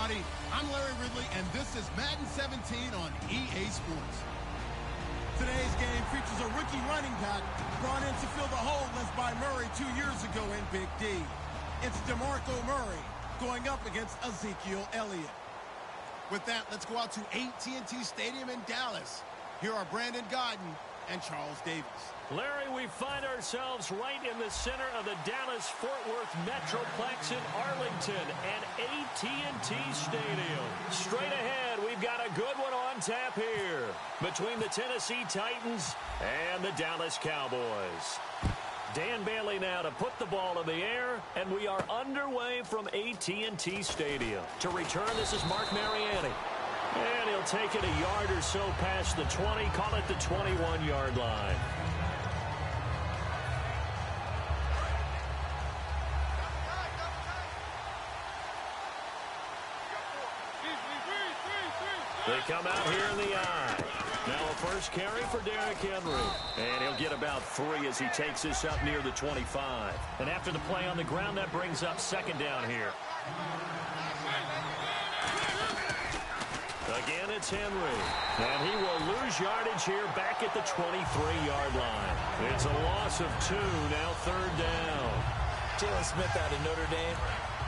everybody. I'm Larry Ridley, and this is Madden 17 on EA Sports. Today's game features a rookie running back brought in to fill the hole left by Murray 2 years ago in Big D. It's DeMarco Murray going up against Ezekiel Elliott. With that, let's go out to AT&T Stadium in Dallas. Here are Brandon Gaudin and Charles Davis. Larry, we find ourselves right in the center of the Dallas-Fort Worth Metroplex in Arlington and AT&T Stadium. Straight ahead, we've got a good one on tap here between the Tennessee Titans and the Dallas Cowboys. Dan Bailey now to put the ball in the air, and we are underway from AT&T Stadium. To return, this is Mark Mariani. And he'll take it a yard or so past the 20, call it the 21-yard line. They come out here in the eye. Now a first carry for Derrick Henry. And he'll get about 3 as he takes this up near the 25. And after the play on the ground, that brings up second down here. Again, it's Henry. And he will lose yardage here back at the 23-yard line. It's a loss of 2, now third down. Jalen Smith out of Notre Dame.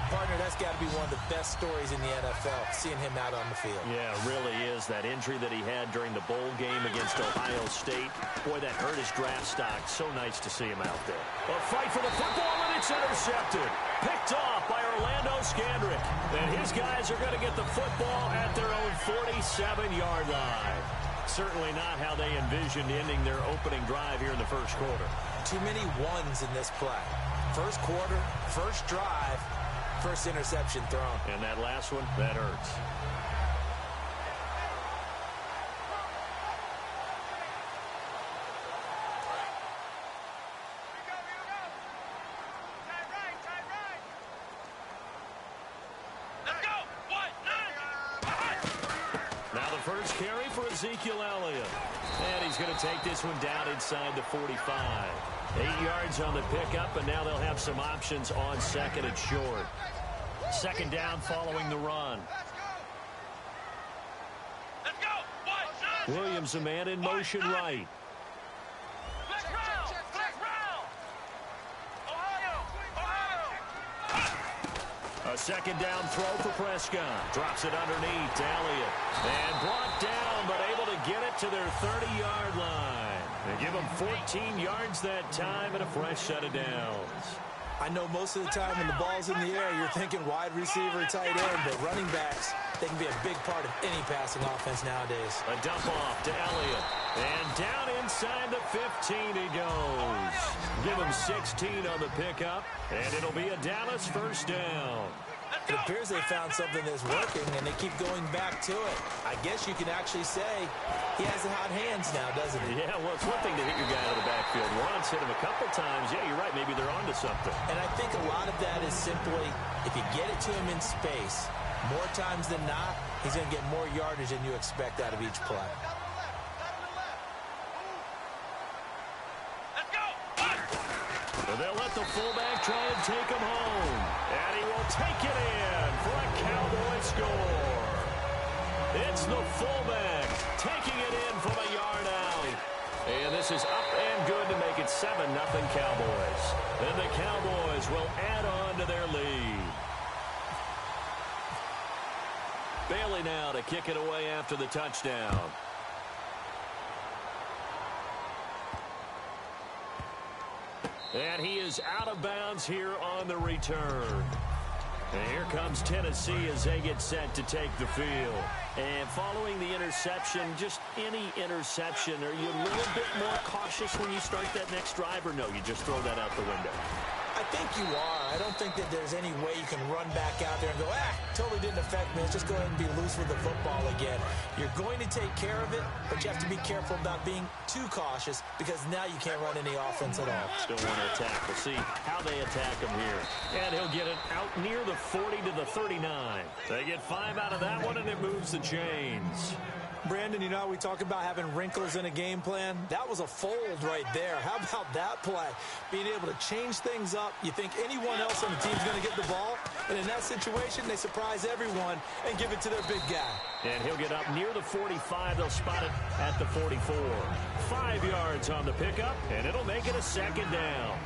Partner, that's got to be one of the best stories in the NFL, seeing him out on the field. Yeah, it really is. That injury that he had during the bowl game against Ohio State, boy, that hurt his draft stock. So nice to see him out there. A fight for the football, and it's intercepted. Picked off by Orlando Scandrick. And his guys are going to get the football at their own 47-yard line. Certainly not how they envisioned ending their opening drive here in the first quarter. Too many ones in this play. First quarter, first drive, first interception thrown. And that last one, that hurts. Now the first carry for Ezekiel Elliott. And he's going to take this one down inside the 45. 8 yards on the pickup, and now they'll have some options on second and short. Second down following the run. Williams, a man in motion right. A second down throw for Prescott. Drops it underneath to Elliott. And brought down, but able to get it to their 30-yard line. They give them 14 yards that time and a fresh set of downs. I know most of the time when the ball's in the air, you're thinking wide receiver, tight end, but running backs, they can be a big part of any passing offense nowadays. A dump off to Elliott. And down inside the 15 he goes. Give him 16 on the pickup, and it'll be a Dallas first down. It appears they found something that's working, and they keep going back to it. I guess you can actually say he has the hot hands now, doesn't he? Yeah, well, it's one thing to hit your guy out of the backfield once, hit him a couple times. Yeah, you're right. Maybe they're onto something. And I think a lot of that is simply if you get it to him in space, more times than not, he's going to get more yardage than you expect out of each play. So they'll let the fullback try and take him home. And he will take it in for a Cowboy score. It's the fullback taking it in from a yard out. And this is up and good to make it 7-0 Cowboys. And the Cowboys will add on to their lead. Bailey now to kick it away after the touchdown. And he is out of bounds here on the return. And here comes Tennessee as they get set to take the field. And following the interception, just any interception, are you a little bit more cautious when you start that next drive, or no, you just throw that out the window? I think you are. I don't think that there's any way you can run back out there and go, totally didn't affect me. Let's just go ahead and be loose with the football again. You're going to take care of it, but you have to be careful about being too cautious because now you can't run any offense at all. Still want to attack. We'll see how they attack him here. And he'll get it out near the 40 to the 39. They get 5 out of that one, and it moves the chains. Brandon, you know, we talk about having wrinkles in a game plan. That was a fold right there. How about that play? Being able to change things up. You think anyone else on the team's going to get the ball, and in that situation, they surprise everyone and give it to their big guy. And he'll get up near the 45. They'll spot it at the 44. 5 yards on the pickup, and it'll make it a second down.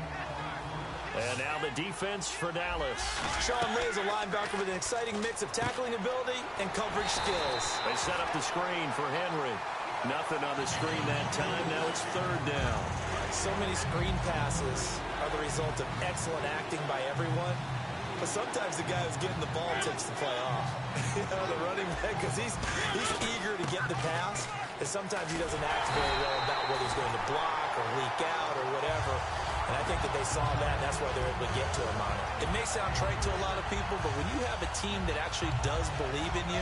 And now the defense for Dallas. Sean Lee is a linebacker with an exciting mix of tackling ability and coverage skills. They set up the screen for Henry. Nothing on the screen that time. Now it's third down. So many screen passes are the result of excellent acting by everyone. But sometimes the guy who's getting the ball takes the play off. You know, the running back, because he's eager to get the pass. And sometimes he doesn't act very well about whether he's going to block or leak out or whatever. And I think that they saw that, and that's why they're able to get to him on it. It may sound trite to a lot of people, but when you have a team that actually does believe in you,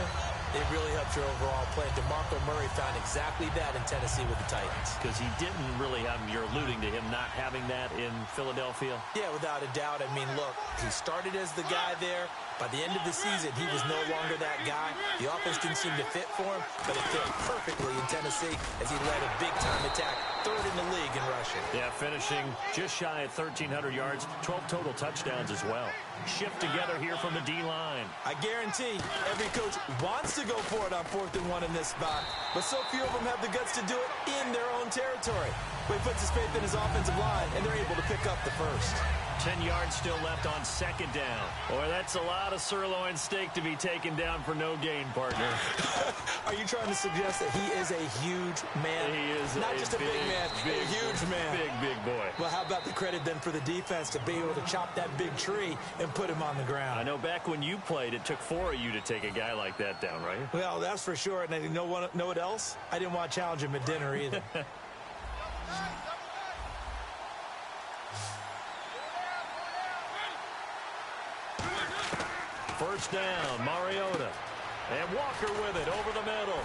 it really helps your overall play. DeMarco Murray found exactly that in Tennessee with the Titans. Because he didn't really have him. You're alluding to him not having that in Philadelphia? Yeah, without a doubt. I mean, look, he started as the guy there. By the end of the season, he was no longer that guy. The offense didn't seem to fit for him, but it fit perfectly in Tennessee as he led a big-time attack, third in the league in rushing. Yeah, finishing just shy of 1,300 yards, 12 total touchdowns as well. Shift together here from the D-line. I guarantee every coach wants to go for it on 4th and 1 in this spot, but so few of them have the guts to do it in their own territory. But he puts his faith in his offensive line, and they're able to pick up the first. 10 yards still left on second down. Boy, that's a lot of sirloin steak to be taken down for no gain, partner. Are you trying to suggest that he is a huge man? He is not just a big man, a huge man. Big boy. Well, how about the credit then for the defense to be able to chop that big tree and put him on the ground? I know back when you played, it took 4 of you to take a guy like that down, right? Well, that's for sure. And you know what else? I didn't want to challenge him at dinner either. First down, Mariota. And Walker with it over the middle.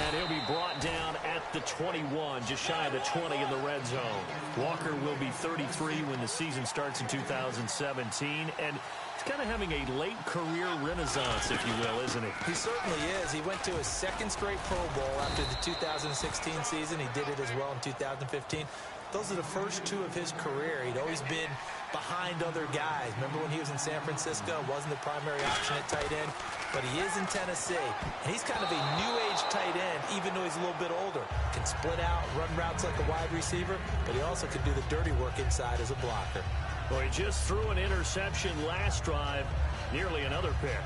And he'll be brought down at the 21, just shy of the 20 in the red zone. Walker will be 33 when the season starts in 2017. And he's kind of having a late career renaissance, if you will, isn't he? He certainly is. He went to his second straight Pro Bowl after the 2016 season. He did it as well in 2015. Those are the first 2 of his career. He'd always been behind other guys. Remember when he was in San Francisco? Wasn't the primary option at tight end. But he is in Tennessee. And he's kind of a new-age tight end, even though he's a little bit older. Can split out, run routes like a wide receiver, but he also can do the dirty work inside as a blocker. Well, he just threw an interception last drive, nearly another pick.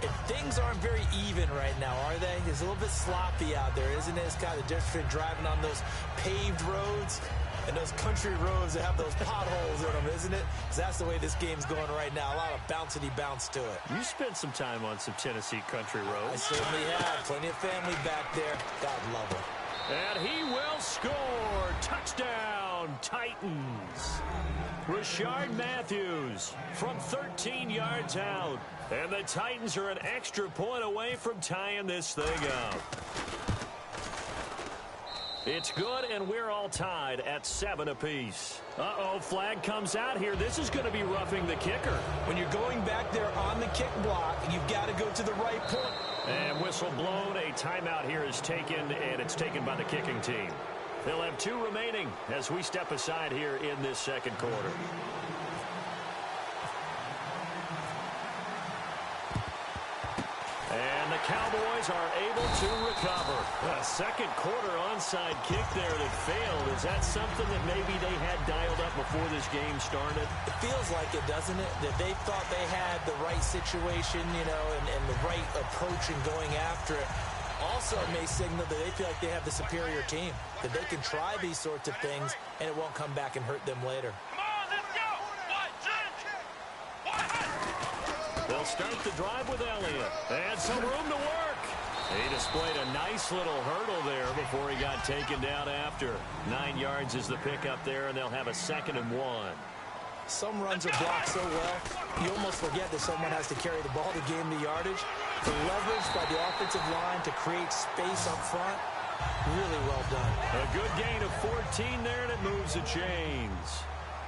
And things aren't very even right now, are they? It's a little bit sloppy out there, isn't it? It's kind of just driving on those paved roads and those country roads that have those potholes in them, isn't it? Because that's the way this game's going right now. A lot of bouncy bounce to it. You spent some time on some Tennessee country roads. I certainly have. Plenty of family back there. God love them. And he will score. Touchdown, Titans. Rashard Matthews from 13 yards out. And the Titans are an extra point away from tying this thing up. It's good, and we're all tied at 7 apiece. Uh-oh, flag comes out here. This is going to be roughing the kicker. When you're going back there on the kick block, you've got to go to the right point. And whistle blown. A timeout here is taken, and it's taken by the kicking team. They'll have 2 remaining as we step aside here in this second quarter. And the Cowboys are able to recover. A second quarter onside kick there that failed. Is that something that maybe they had dialed up before this game started? It feels like it, doesn't it? That they thought they had the right situation, you know, and the right approach in going after it. Also, it may signal that they feel like they have the superior team, that they can try these sorts of things, and it won't come back and hurt them later. They'll start the drive with Elliott. And some room to work. He displayed a nice little hurdle there before he got taken down after. 9 yards is the pickup there, and they'll have a 2nd and 1. Some runs are blocked so well, you almost forget that someone has to carry the ball to gain the yardage. The leverage by the offensive line to create space up front, really well done. A good gain of 14 there, and it moves the chains.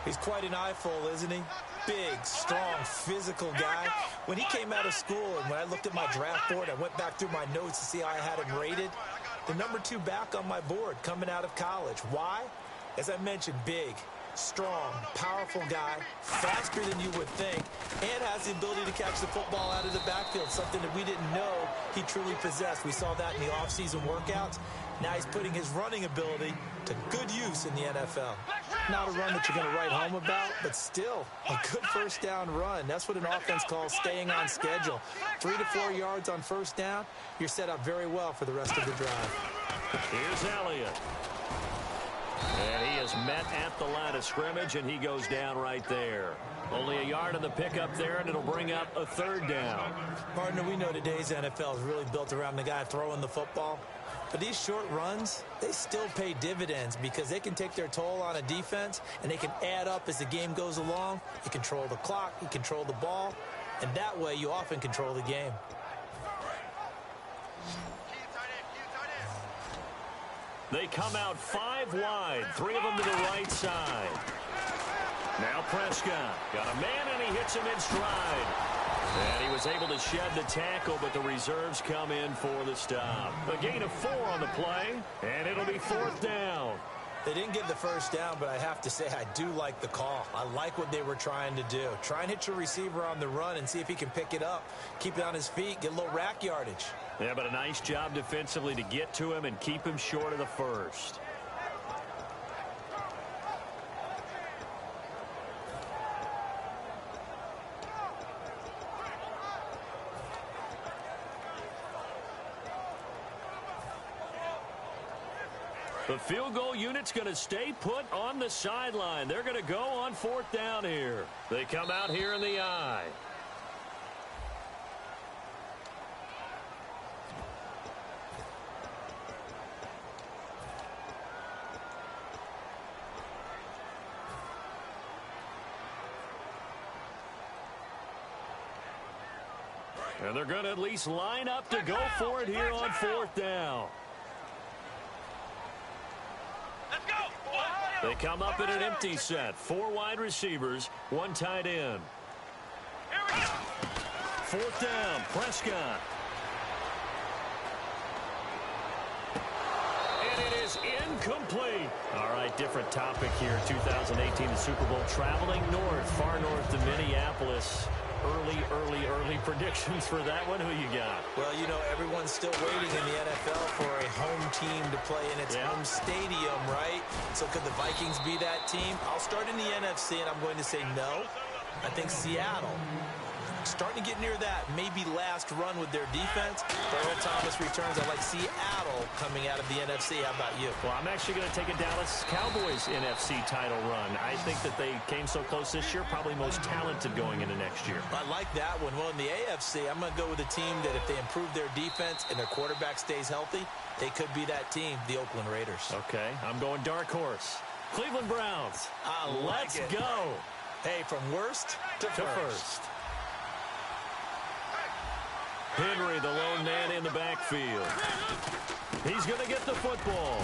He's quite an eyeful, isn't he? Big, strong, physical guy. When he came out of school and when I looked at my draft board, I went back through my notes to see how I had him rated. the number 2 back on my board coming out of college. Why? As I mentioned, big, strong, powerful guy, faster than you would think, and has the ability to catch the football out of the backfield, something that we didn't know he truly possessed. We saw that in the offseason workouts. Now he's putting his running ability to good use in the NFL. Not a run that you're going to write home about, but still a good first down run. That's what an offense calls staying on schedule. 3 to 4 yards on first down, you're set up very well for the rest of the drive. Here's Elliott. And he is met at the line of scrimmage, and he goes down right there. Only a yard on the pickup there, and it'll bring up a 3rd down. Partner, we know today's NFL is really built around the guy throwing the football. But these short runs, they still pay dividends because they can take their toll on a defense, and they can add up as the game goes along. You control the clock, you control the ball, and that way you often control the game. They come out 5 wide, 3 of them to the right side. Now Prescott got a man, and he hits him in stride. And he was able to shed the tackle, but the reserves come in for the stop. A gain of 4 on the play, and it'll be 4th down. They didn't get the first down, but I have to say I do like the call. I like what they were trying to do. Try and hit your receiver on the run and see if he can pick it up. Keep it on his feet, get a little rack yardage. Yeah, but a nice job defensively to get to him and keep him short of the first. The field goal unit's going to stay put on the sideline. They're going to go on 4th down here. They come out here in the I. And they're going to at least line up to go for it here on 4th down. They come up in an empty set. 4 wide receivers, 1 tight end. 4th down, Prescott. And it is incomplete. All right, different topic here. 2018, the Super Bowl, traveling north, far north to Minneapolis. Early predictions for that one. Who you got? Well, you know, everyone's still waiting in the NFL for a home team to play in its home stadium, right? So could the Vikings be that team? I'll start in the NFC, and I'm going to say no. I think Seattle, starting to get near that maybe last run with their defense. Earl Thomas returns. I like Seattle coming out of the NFC. How about you? Well, I'm actually going to take a Dallas Cowboys NFC title run. I think that they came so close this year, probably most talented going into next year. I like that one. Well, in the AFC, I'm going to go with a team that if they improve their defense and their quarterback stays healthy, they could be that team, the Oakland Raiders. Okay, I'm going dark horse. Cleveland Browns. Let's go. Hey, from worst to first. Henry, the lone man in the backfield. He's going to get the football.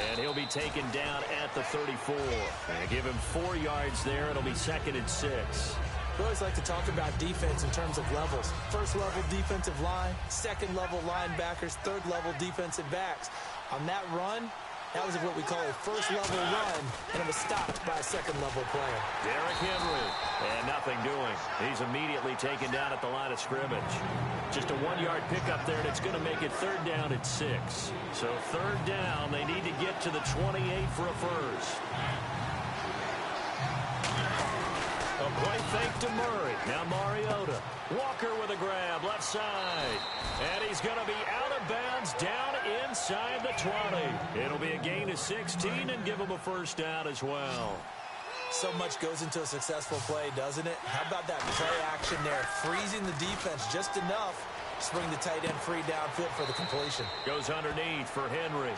And he'll be taken down at the 34. And give him 4 yards there. It'll be 2nd and 6. We always like to talk about defense in terms of levels. 1st level defensive line, 2nd level linebackers, 3rd level defensive backs. On that run, that was what we call a 1st level run, and it was stopped by a 2nd level player. Derrick Henry, and nothing doing. He's immediately taken down at the line of scrimmage. Just a 1-yard pickup there, and it's going to make it 3rd down at 6. So 3rd down, they need to get to the 28 for a first. A play fake to Murray. Now Mariota. Walker with a grab, left side. And he's going to be out of bounds down inside the 20. It'll be a gain of 16 and give him a first down as well. So much goes into a successful play, doesn't it? How about that play action there? Freezing the defense just enough to bring the tight end free downfield for the completion. Goes underneath for Henry.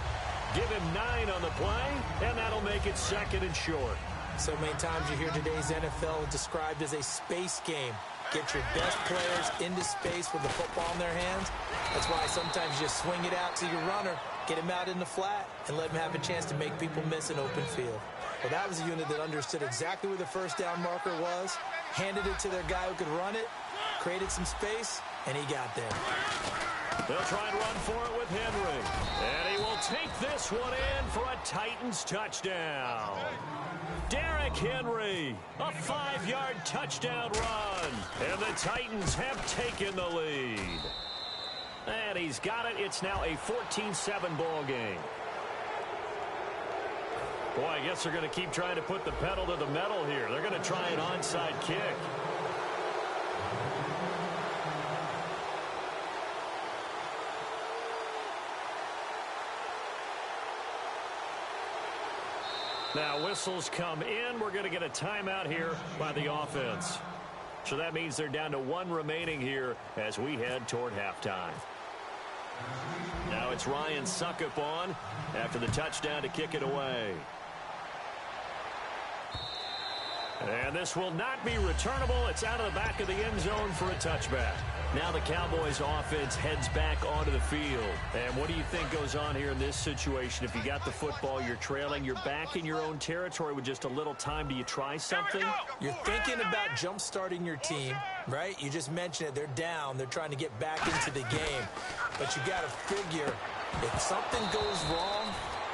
Give him 9 on the play, and that'll make it 2nd and short. So many times you hear today's NFL described as a space game. Get your best players into space with the football in their hands. That's why sometimes you just swing it out to your runner, get him out in the flat, and let him have a chance to make people miss an open field. Well, that was a unit that understood exactly where the first down marker was, handed it to their guy who could run it, created some space, and he got there. They'll try and run for it with Henry. And he take this one in for a Titans touchdown. Derrick Henry, a 5-yard touchdown run. And the Titans have taken the lead. And he's got it. It's now a 14-7 ball game. Boy, I guess they're going to keep trying to put the pedal to the metal here. They're going to try an onside kick. Now whistles come in. We're going to get a timeout here by the offense. So that means they're down to 1 remaining here as we head toward halftime. Now it's Ryan Suckup on after the touchdown to kick it away. And this will not be returnable. It's out of the back of the end zone for a touchback. Now the Cowboys offense heads back onto the field. And what do you think goes on here in this situation? If you got the football, you're trailing, you're back in your own territory with just a little time. Do you try something? You're thinking about jump-starting your team, right? You just mentioned it. They're down. They're trying to get back into the game. But you got to figure if something goes wrong,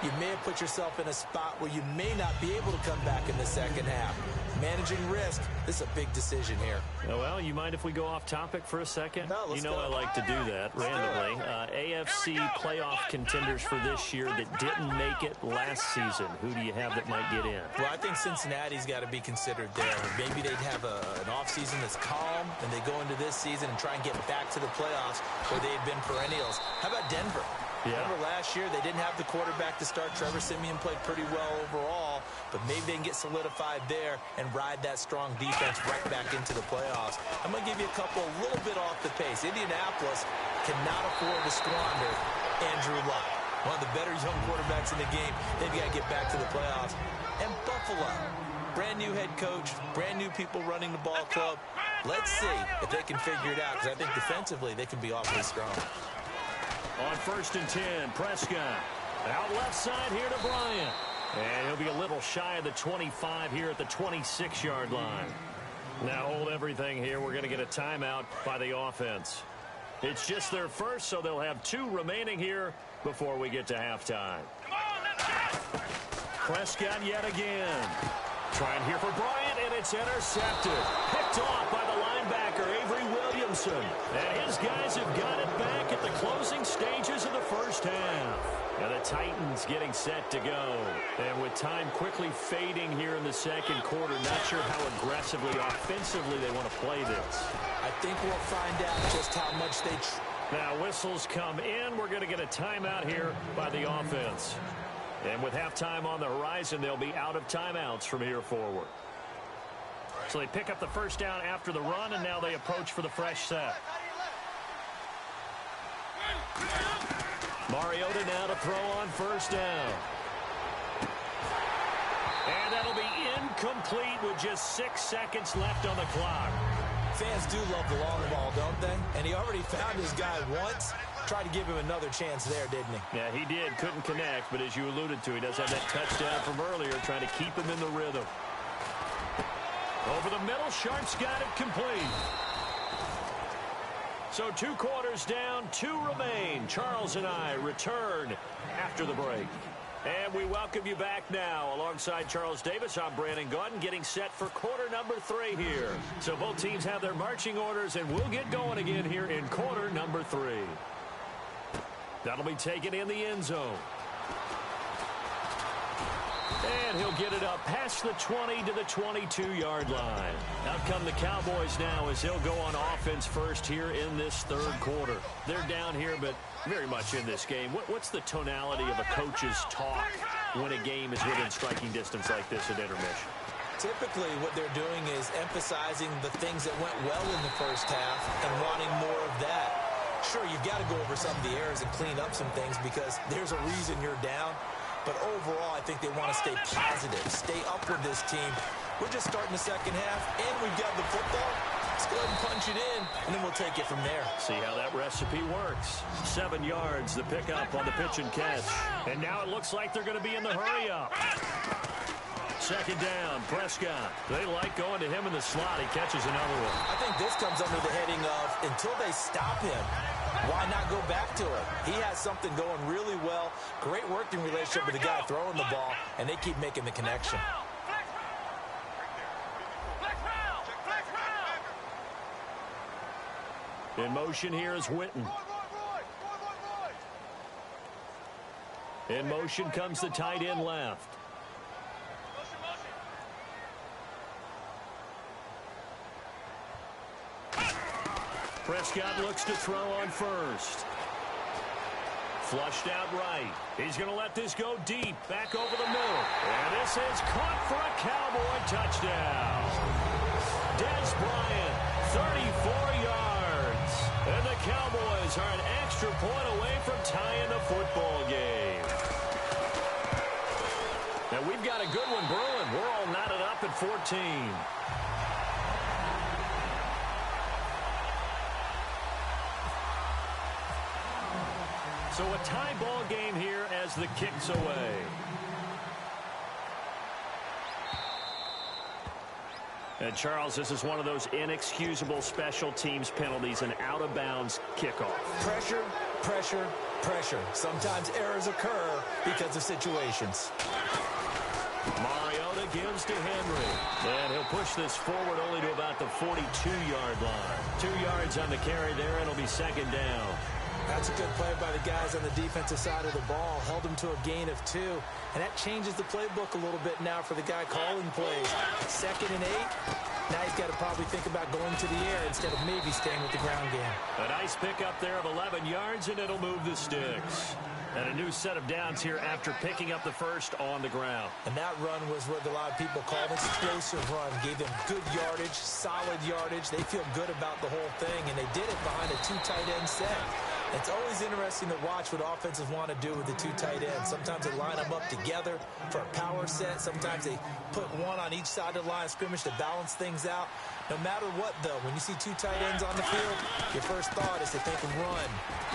you may have put yourself in a spot where you may not be able to come back in the second half. Managing risk, this is a big decision here. Well, you mind if we go off topic for a second? No, let's go. I like to do that randomly. AFC playoff contenders for this year that didn't make it last season. Who do you have that might get in? Well, I think Cincinnati's got to be considered there. Maybe they'd have an offseason that's calm, and they go into this season and try and get back to the playoffs where they had been perennials. How about Denver? Yeah. Remember last year, they didn't have the quarterback to start. Trevor Siemian played pretty well overall, but maybe they can get solidified there and ride that strong defense right back into the playoffs. I'm going to give you a little bit off the pace. Indianapolis cannot afford to squander Andrew Luck, one of the better young quarterbacks in the game. They've got to get back to the playoffs. And Buffalo, brand new head coach, brand new people running the ball club. Let's see if they can figure it out, because I think defensively they can be awfully strong. On 1st and 10, Prescott. Out left side here to Bryant. And he'll be a little shy of the 25 here at the 26-yard line. Now hold everything here. We're going to get a timeout by the offense. It's just their first, so they'll have 2 remaining here before we get to halftime. Prescott yet again. Trying here for Bryant, and it's intercepted. Picked off by the linebacker, Avery Williamson. And his guys have got it back at the closing stages of the first half. And the Titans getting set to go. And with time quickly fading here in the second quarter, not sure how aggressively, offensively they want to play this. I think we'll find out just how much they... Now whistles come in. We're going to get a timeout here by the offense. And with halftime on the horizon, they'll be out of timeouts from here forward. So they pick up the first down after the run, and now they approach for the fresh set. Mariota now to throw on first down. And that'll be incomplete with just 6 seconds left on the clock. Fans do love the long ball, don't they? And he already found his guy once. Tried to give him another chance there, didn't he? Yeah, he did. Couldn't connect, but as you alluded to, he does have that touchdown from earlier, trying to keep him in the rhythm. Over the middle, Sharp's got it complete. So 2 quarters down, 2 remain. Charles and I return after the break. And we welcome you back now. Alongside Charles Davis, I'm Brandon Gaudin, getting set for quarter number 3 here. So both teams have their marching orders, and we'll get going again here in quarter number 3. That'll be taken in the end zone. And he'll get it up past the 20 to the 22-yard line. Out come the Cowboys now as they'll go on offense first here in this third quarter. They're down here, but very much in this game. What's the tonality of a coach's talk when a game is within striking distance like this at intermission? Typically, what they're doing is emphasizing the things that went well in the first half and wanting more of that. Sure, you've got to go over some of the errors and clean up some things because there's a reason you're down. But overall, I think they want to stay positive, stay up with this team. We're just starting the second half, and we've got the football. Let's go ahead and punch it in, and then we'll take it from there. See how that recipe works. 7 yards, the pickup on the pitch and catch. And now it looks like they're going to be in the hurry-up. Second down, Prescott. They like going to him in the slot. He catches another one. I think this comes under the heading of until they stop him, why not go back to it? He has something going really well. Great working relationship with the guy throwing the ball, and they keep making the connection. In motion here is Witten. In motion comes the tight end left. Prescott looks to throw on first. Flushed out right. He's going to let this go deep. Back over the middle. And this is caught for a Cowboy touchdown. Des Bryant, 34 yards. And the Cowboys are an extra point away from tying the football game. Now we've got a good one brewing. We're all knotted up at 14. So a tie ball game here as the kick's away. And Charles, this is one of those inexcusable special teams penalties, an out-of-bounds kickoff. Pressure, pressure, pressure. Sometimes errors occur because of situations. Mariota gives to Henry. And he'll push this forward only to about the 42-yard line. 2 yards on the carry there, and it'll be second down. That's a good play by the guys on the defensive side of the ball. Held them to a gain of 2. And that changes the playbook a little bit now for the guy calling plays. 2nd and 8. Now he's got to probably think about going to the air instead of maybe staying with the ground game. A nice pickup there of 11 yards, and it'll move the sticks. And a new set of downs here after picking up the first on the ground. And that run was what a lot of people call an explosive run. Gave them good yardage, solid yardage. They feel good about the whole thing, and they did it behind a 2 tight end set. It's always interesting to watch what offenses want to do with the 2 tight ends. Sometimes they line them up together for a power set. Sometimes they put one on each side of the line of scrimmage to balance things out. No matter what, though, when you see 2 tight ends on the field, your first thought is that they can run.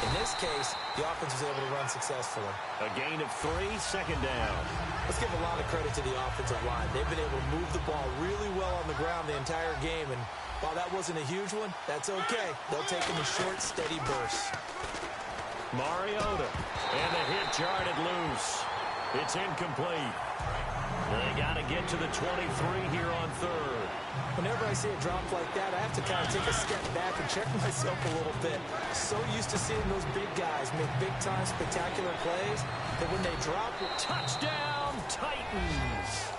In this case, the offense was able to run successfully. A gain of 3, second down. Let's give a lot of credit to the offensive line. They've been able to move the ball really well on the ground the entire game, and while that wasn't a huge one, that's okay. They'll take them in short, steady bursts. Mariota, and the hit jarred loose. It's incomplete. They got to get to the 23 here on 3rd. Whenever I see a drop like that, I have to kind of take a step back and check myself a little bit. So used to seeing those big guys make big-time spectacular plays that when they drop it... Touchdown, Titans!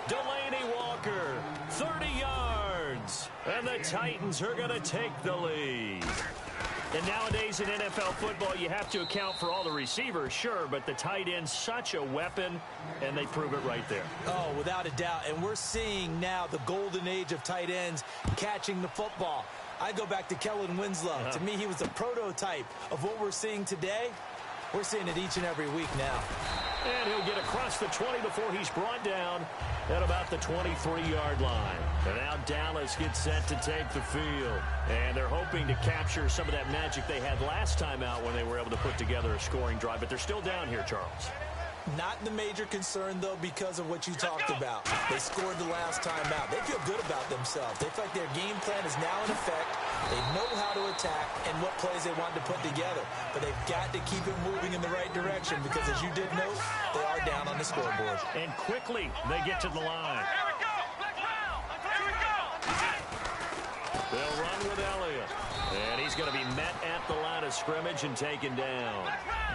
Delaney Walker, 30 yards. And the Titans are going to take the lead. And nowadays in NFL football, you have to account for all the receivers, sure, but the tight end's such a weapon, and they prove it right there. Oh, without a doubt. And we're seeing now the golden age of tight ends catching the football. I go back to Kellen Winslow. To me, he was a prototype of what we're seeing today. We're seeing it each and every week now. And he'll get across the 20 before he's brought down at about the 23-yard line. And now Dallas gets set to take the field. And they're hoping to capture some of that magic they had last time out when they were able to put together a scoring drive. But they're still down here, Charles. Not the major concern, though, because of what you talked about. They scored the last time out. They feel good about themselves. They feel like their game plan is now in effect. They know how to attack and what plays they want to put together. But they've got to keep it moving in the right direction because, as you did note, they are down on the scoreboard. And quickly, they get to the line. Here we go. Let's round. Here we go. They'll run with Elliott. And he's going to be met at the line of scrimmage and taken down.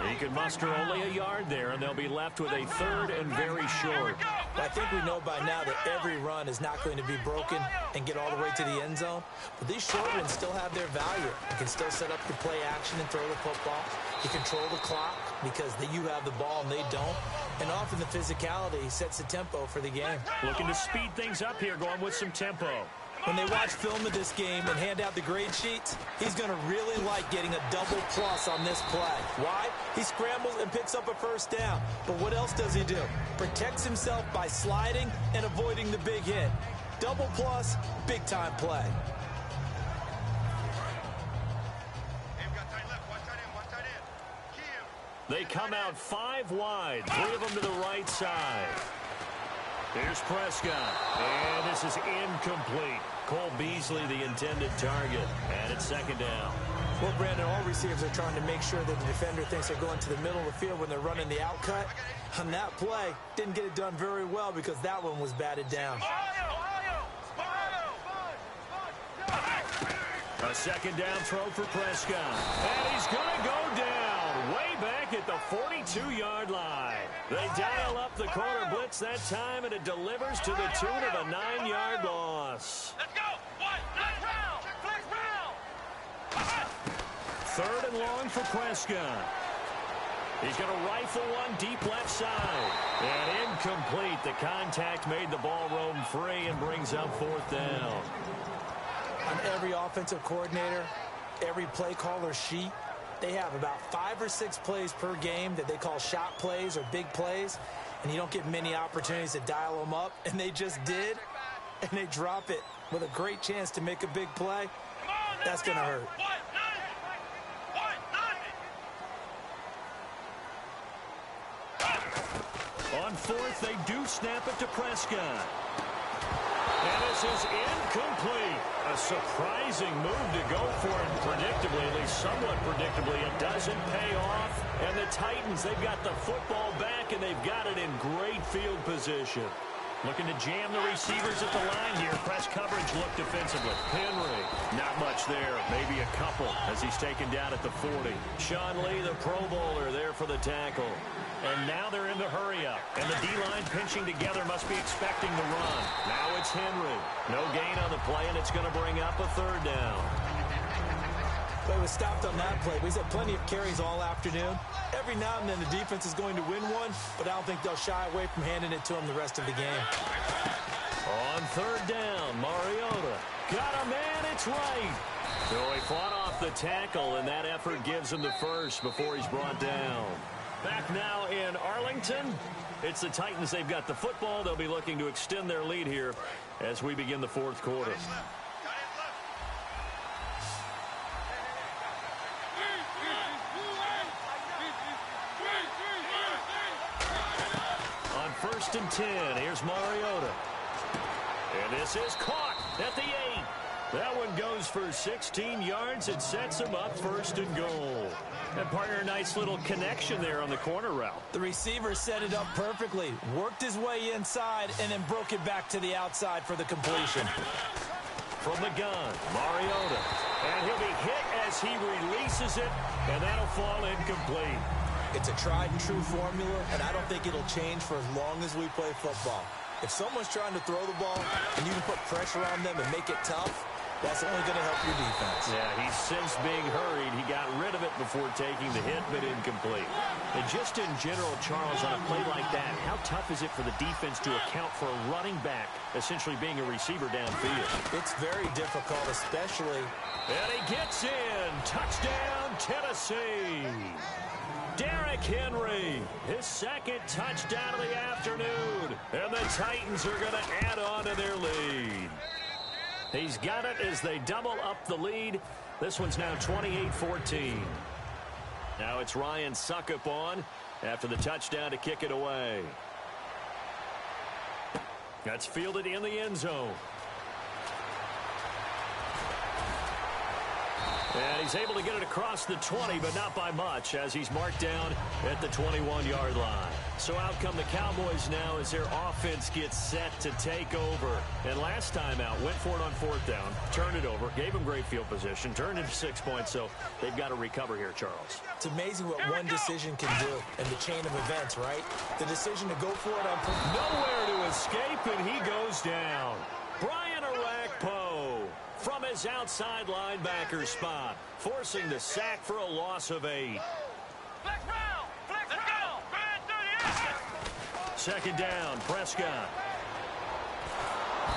He can muster only a yard there, and they'll be left with a 3rd and very short. I think we know by now that every run is not going to be broken and get all the way to the end zone. But these short ones still have their value. You can still set up your play action and throw the football. You control the clock because you have the ball and they don't. And often the physicality sets the tempo for the game. Looking to speed things up here, going with some tempo. When they watch film of this game and hand out the grade sheets, he's going to really like getting a double plus on this play. Why? He scrambles and picks up a first down. But what else does he do? Protects himself by sliding and avoiding the big hit. Double plus, big-time play. They come out 5 wide, 3 of them to the right side. Here's Prescott, and this is incomplete. Cole Beasley, the intended target, and it's second down. Well, Brandon, all receivers are trying to make sure that the defender thinks they're going to the middle of the field when they're running the out cut. On that play, didn't get it done very well because that one was batted down. A second down throw for Prescott. And he's going to go down way back at the 42-yard line. They dial up the corner blitz that time, and it delivers to the tune of a 9-yard loss. Let's go. Flex round. Third and long for Prescott. He's going to rifle one deep left side. And incomplete. The contact made the ball roam free and brings up fourth down. On every offensive coordinator, every play caller sheet, they have about 5 or 6 plays per game that they call shot plays or big plays, and you don't get many opportunities to dial them up, and they just did, and they drop it with a great chance to make a big play. That's going to hurt. On fourth, they do snap it to Prescott. And this is incomplete. A surprising move to go for it predictably, at least somewhat predictably. It doesn't pay off. And the Titans, they've got the football back, and they've got it in great field position. Looking to jam the receivers at the line here. Press coverage look defensively. Henry, not much there. Maybe a couple as he's taken down at the 40. Sean Lee, the Pro Bowler, there for the tackle. And now they're in the hurry-up. And the D-line pinching together must be expecting the run. Now it's Henry. No gain on the play, and it's going to bring up a third down. Play was stopped on that play. We've had plenty of carries all afternoon. Every now and then the defense is going to win one, but I don't think they'll shy away from handing it to them the rest of the game. On third down, Mariota. Got a man, it's right. So he fought off the tackle, and that effort gives him the first before he's brought down. Back now in Arlington. It's the Titans. They've got the football. They'll be looking to extend their lead here as we begin the fourth quarter. On first and 10, here's Mariota. And this is caught at the 8. That one goes for 16 yards. It sets him up first and goal. And partner, a nice little connection there on the corner route. The receiver set it up perfectly, worked his way inside, and then broke it back to the outside for the completion. From the gun, Mariota. And he'll be hit as he releases it, and that'll fall incomplete. It's a tried-and-true formula, and I don't think it'll change for as long as we play football. If someone's trying to throw the ball, and you can put pressure on them and make it tough, that's only going to help your defense. Yeah, he's since being hurried. He got rid of it before taking the hit, but incomplete. And just in general, Charles, on a play like that, how tough is it for the defense to account for a running back essentially being a receiver downfield? It's very difficult, especially. And he gets in. Touchdown, Tennessee. Derrick Henry, his second touchdown of the afternoon. And the Titans are going to add on to their lead. He's got it as they double up the lead. This one's now 28-14. Now it's Ryan Suckup on after the touchdown to kick it away. That's fielded in the end zone. And he's able to get it across the 20, but not by much, as he's marked down at the 21-yard line. So out come the Cowboys now as their offense gets set to take over. And last time out, went for it on fourth down, turned it over, gave him great field position, turned into 6 points, so they've got to recover here, Charles. It's amazing what one decision can do in the chain of events, right? The decision to go for it on purpose. Nowhere to escape, and he goes down. Brian Orakpo from his outside linebacker spot, forcing the sack for a loss of 8. Flex round. Let's go. Second down, Prescott.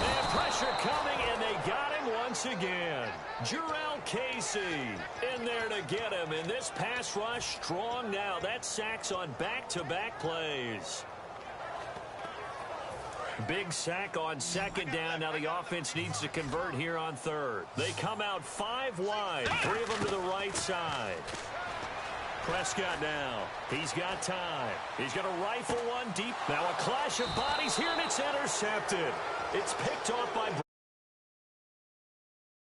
And pressure coming, and they got him once again. Jarrell Casey in there to get him, and this pass rush strong now. That sacks on back-to-back plays. Big sack on second down. Now the offense needs to convert here on third. They come out 5 wide, 3 of them to the right side. Prescott now. He's got time. He's going to rifle one deep. Now a clash of bodies here, and it's intercepted. It's picked off by